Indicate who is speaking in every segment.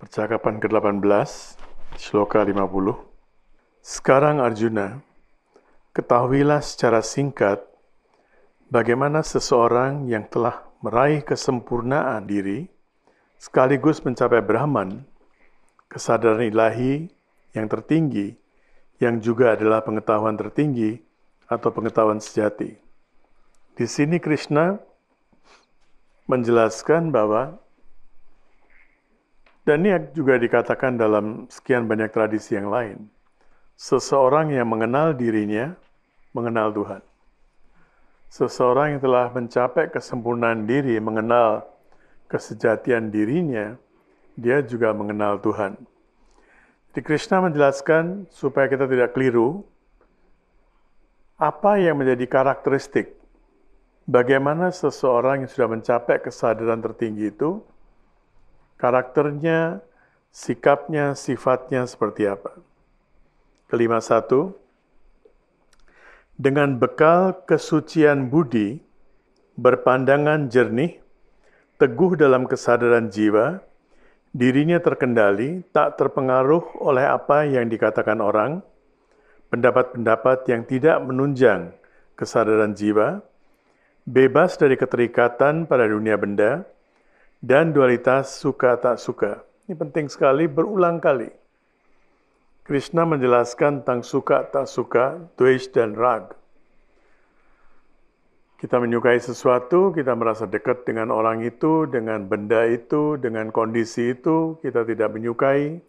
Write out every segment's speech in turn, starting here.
Speaker 1: Percakapan ke-18, Shloka 50. Sekarang Arjuna, ketahuilah secara singkat bagaimana seseorang yang telah meraih kesempurnaan diri sekaligus mencapai Brahman, kesadaran ilahi yang tertinggi, yang juga adalah pengetahuan tertinggi atau pengetahuan sejati. Di sini Krishna menjelaskan bahwa, dan ini juga dikatakan dalam sekian banyak tradisi yang lain, seseorang yang mengenal dirinya, mengenal Tuhan. Seseorang yang telah mencapai kesempurnaan diri, mengenal kesejatian dirinya, dia juga mengenal Tuhan. Jadi Krishna menjelaskan supaya kita tidak keliru, apa yang menjadi karakteristik, bagaimana seseorang yang sudah mencapai kesadaran tertinggi itu, karakternya, sikapnya, sifatnya seperti apa. Kelima satu, dengan bekal kesucian budi, berpandangan jernih, teguh dalam kesadaran jiwa, dirinya terkendali, tak terpengaruh oleh apa yang dikatakan orang, pendapat-pendapat yang tidak menunjang kesadaran jiwa, bebas dari keterikatan pada dunia benda, dan dualitas suka tak suka. Ini penting sekali, berulang kali. Krishna menjelaskan tentang suka tak suka, dvesh dan rag. Kita menyukai sesuatu, kita merasa dekat dengan orang itu, dengan benda itu, dengan kondisi itu, kita tidak menyukai.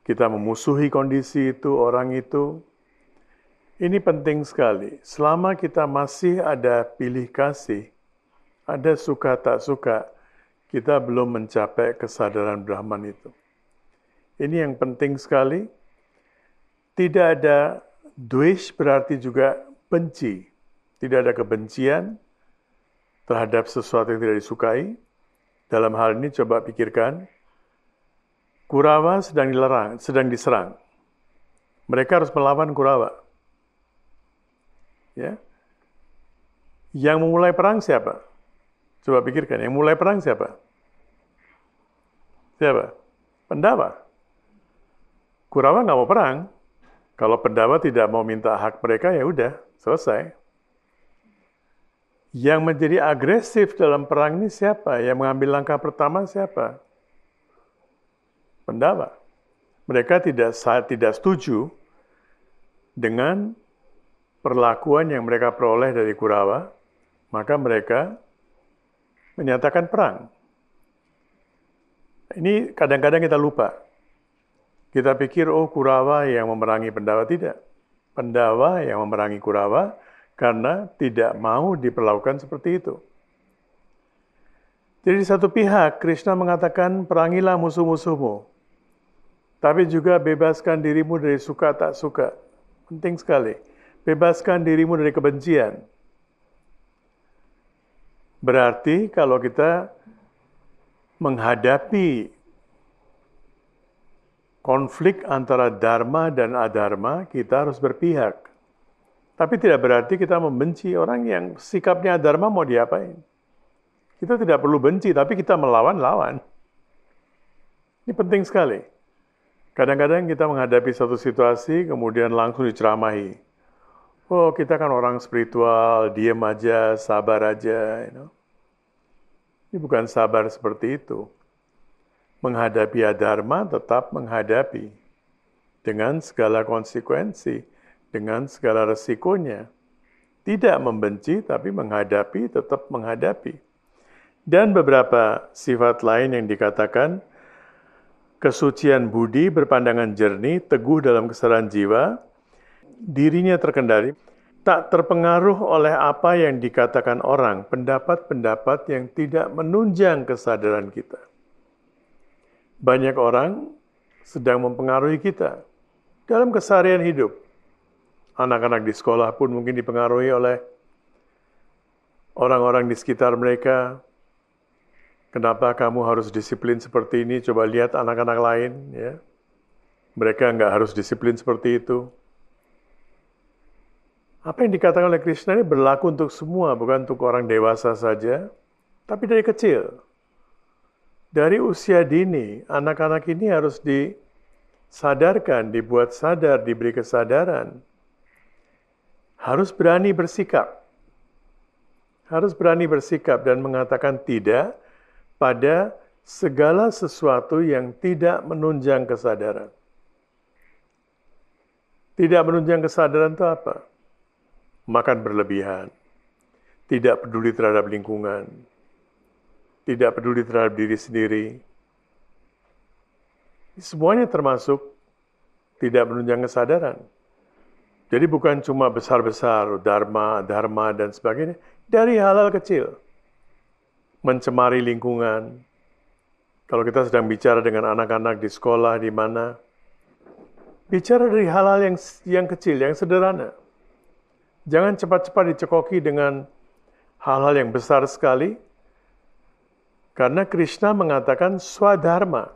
Speaker 1: Kita memusuhi kondisi itu, orang itu. Ini penting sekali. Selama kita masih ada pilih kasih, ada suka tak suka, kita belum mencapai kesadaran Brahman itu. Ini yang penting sekali. Tidak ada dvesh berarti juga benci. Tidak ada kebencian terhadap sesuatu yang tidak disukai. Dalam hal ini coba pikirkan, Kurawa sedang diserang. Mereka harus melawan Kurawa. Ya. Yang memulai perang siapa? Coba pikirkan, yang mulai perang siapa? Siapa? Pandava. Kurawa nggak mau perang. Kalau Pandava tidak mau minta hak mereka, ya udah, selesai. Yang menjadi agresif dalam perang ini siapa? Yang mengambil langkah pertama siapa? Pandava. Mereka tidak setuju dengan perlakuan yang mereka peroleh dari Kurawa, maka mereka menyatakan perang. Ini kadang-kadang kita lupa. Kita pikir, oh Kurawa yang memerangi Pandava. Tidak. Pandava yang memerangi Kurawa karena tidak mau diperlakukan seperti itu. Jadi di satu pihak, Krishna mengatakan, perangilah musuh-musuhmu. Tapi juga bebaskan dirimu dari suka tak suka. Penting sekali. Bebaskan dirimu dari kebencian. Berarti kalau kita menghadapi konflik antara dharma dan adharma, kita harus berpihak. Tapi tidak berarti kita membenci orang yang sikapnya adharma mau diapain. Kita tidak perlu benci, tapi kita melawan-lawan. Ini penting sekali. Kadang-kadang kita menghadapi satu situasi, kemudian langsung diceramahi. Oh, kita kan orang spiritual, diam aja, sabar aja. Ini bukan sabar seperti itu. Menghadapi adharma tetap menghadapi. Dengan segala konsekuensi, dengan segala resikonya. Tidak membenci, tapi menghadapi, tetap menghadapi. Dan beberapa sifat lain yang dikatakan, kesucian budi, berpandangan jernih, teguh dalam kesadaran jiwa, dirinya terkendali, tak terpengaruh oleh apa yang dikatakan orang, pendapat-pendapat yang tidak menunjang kesadaran kita. Banyak orang sedang mempengaruhi kita dalam keseharian hidup. Anak-anak di sekolah pun mungkin dipengaruhi oleh orang-orang di sekitar mereka. Kenapa kamu harus disiplin seperti ini? Coba lihat anak-anak lain. Ya. Mereka nggak harus disiplin seperti itu. Apa yang dikatakan oleh Krishna ini berlaku untuk semua, bukan untuk orang dewasa saja, tapi dari kecil. Dari usia dini, anak-anak ini harus disadarkan, dibuat sadar, diberi kesadaran. Harus berani bersikap. Harus berani bersikap dan mengatakan tidak pada segala sesuatu yang tidak menunjang kesadaran. Tidak menunjang kesadaran itu apa? Makan berlebihan, tidak peduli terhadap lingkungan, tidak peduli terhadap diri sendiri. Semuanya termasuk tidak menunjang kesadaran. Jadi bukan cuma besar-besar, dharma, dan sebagainya. Dari hal-hal kecil. Mencemari lingkungan. Kalau kita sedang bicara dengan anak-anak di sekolah, di mana. Bicara dari hal-hal yang kecil, yang sederhana. Jangan cepat-cepat dicekoki dengan hal-hal yang besar sekali. Karena Krishna mengatakan swadharma.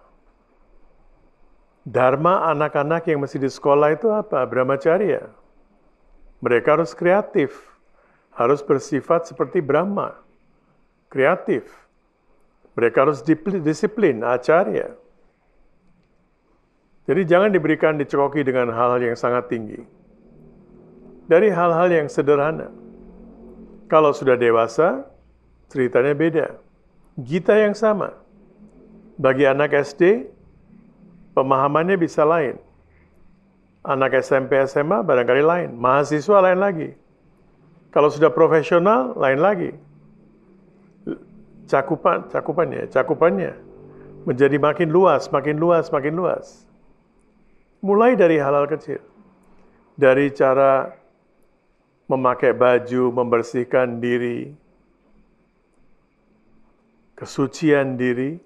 Speaker 1: Dharma anak-anak yang masih di sekolah itu apa? Brahmacharya. Mereka harus kreatif. Harus bersifat seperti Brahma. Kreatif. Mereka harus disiplin, acharya. Jadi jangan dicekoki dengan hal-hal yang sangat tinggi. Dari hal-hal yang sederhana. Kalau sudah dewasa, ceritanya beda. Gita yang sama. Bagi anak SD, pemahamannya bisa lain. Anak SMP, SMA barangkali lain. Mahasiswa lain lagi. Kalau sudah profesional, lain lagi. Cakupannya menjadi makin luas. Mulai dari hal-hal kecil. Dari cara memakai baju, membersihkan diri, kesucian diri,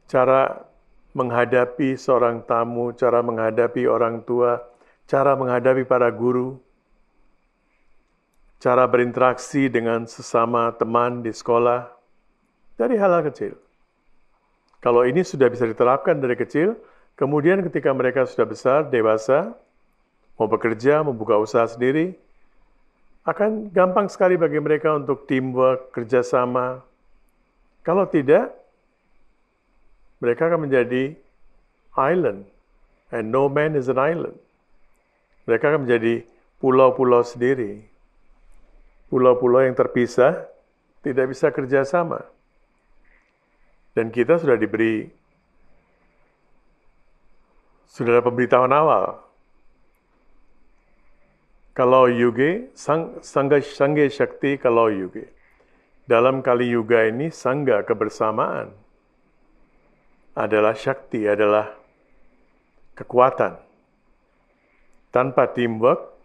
Speaker 1: cara menghadapi seorang tamu, cara menghadapi orang tua, cara menghadapi para guru, cara berinteraksi dengan sesama teman di sekolah, dari hal-hal kecil. Kalau ini sudah bisa diterapkan dari kecil, kemudian ketika mereka sudah besar, dewasa, mau bekerja, membuka usaha sendiri, akan gampang sekali bagi mereka untuk teamwork, kerjasama. Kalau tidak, mereka akan menjadi island, and no man is an island. Mereka akan menjadi pulau-pulau sendiri. Pulau-pulau yang terpisah, tidak bisa kerjasama. Dan kita sudah ada pemberitahuan awal. Kalau yuge, sangga shakti kalau yuge. Dalam Kali Yuga ini, sangga kebersamaan adalah shakti, adalah kekuatan. Tanpa teamwork,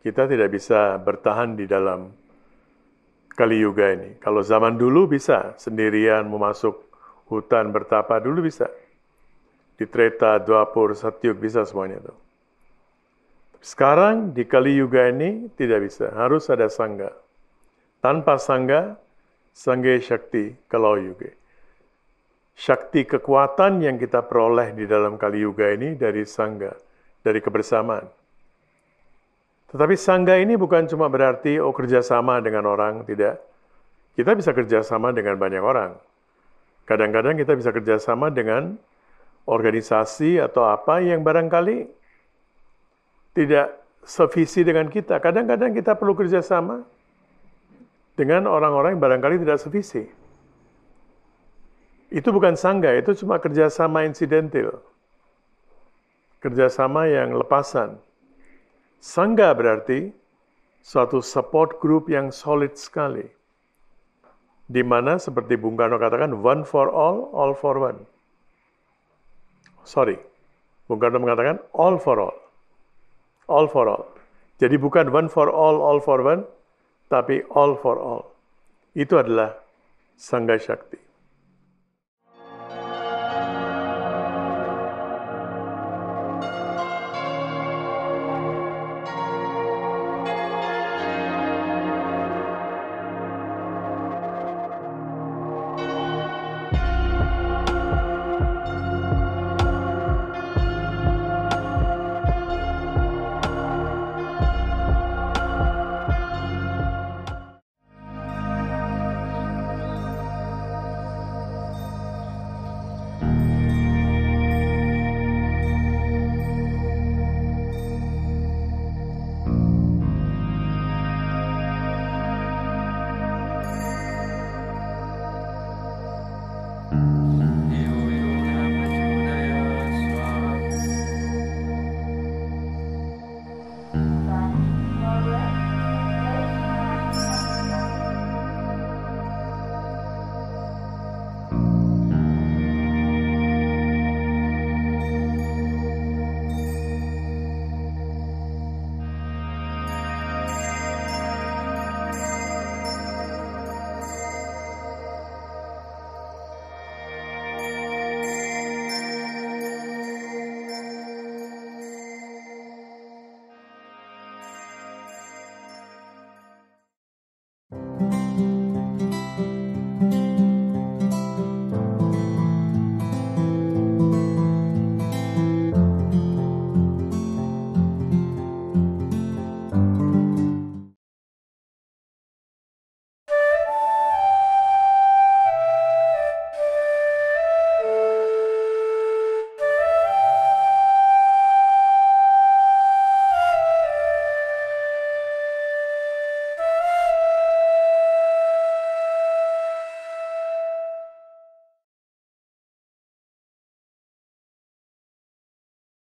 Speaker 1: kita tidak bisa bertahan di dalam Kali Yuga ini. Kalau zaman dulu bisa, sendirian memasuk hutan bertapa, dulu bisa. Di Treta, Dwapur, Satyug, bisa semuanya itu. Sekarang di Kali Yuga ini tidak bisa, harus ada sangga. Tanpa sangga, sangge shakti kalau yuga. Shakti kekuatan yang kita peroleh di dalam Kali Yuga ini dari sangga, dari kebersamaan. Tetapi sangga ini bukan cuma berarti kerjasama dengan orang, tidak. Kita bisa kerjasama dengan banyak orang. Kadang-kadang kita bisa kerjasama dengan organisasi atau apa yang barangkali tidak sevisi dengan kita. Kadang-kadang kita perlu kerjasama dengan orang-orang yang barangkali tidak sevisi. Itu bukan sangga, itu cuma kerjasama insidental. Kerjasama yang lepasan. Sangga berarti suatu support group yang solid sekali. Di mana seperti Bung Karno katakan, one for all for one. Bung Karno mengatakan all for all. All for all. Jadi bukan one for all for one, tapi all for all. Itu adalah Sangga Shakti.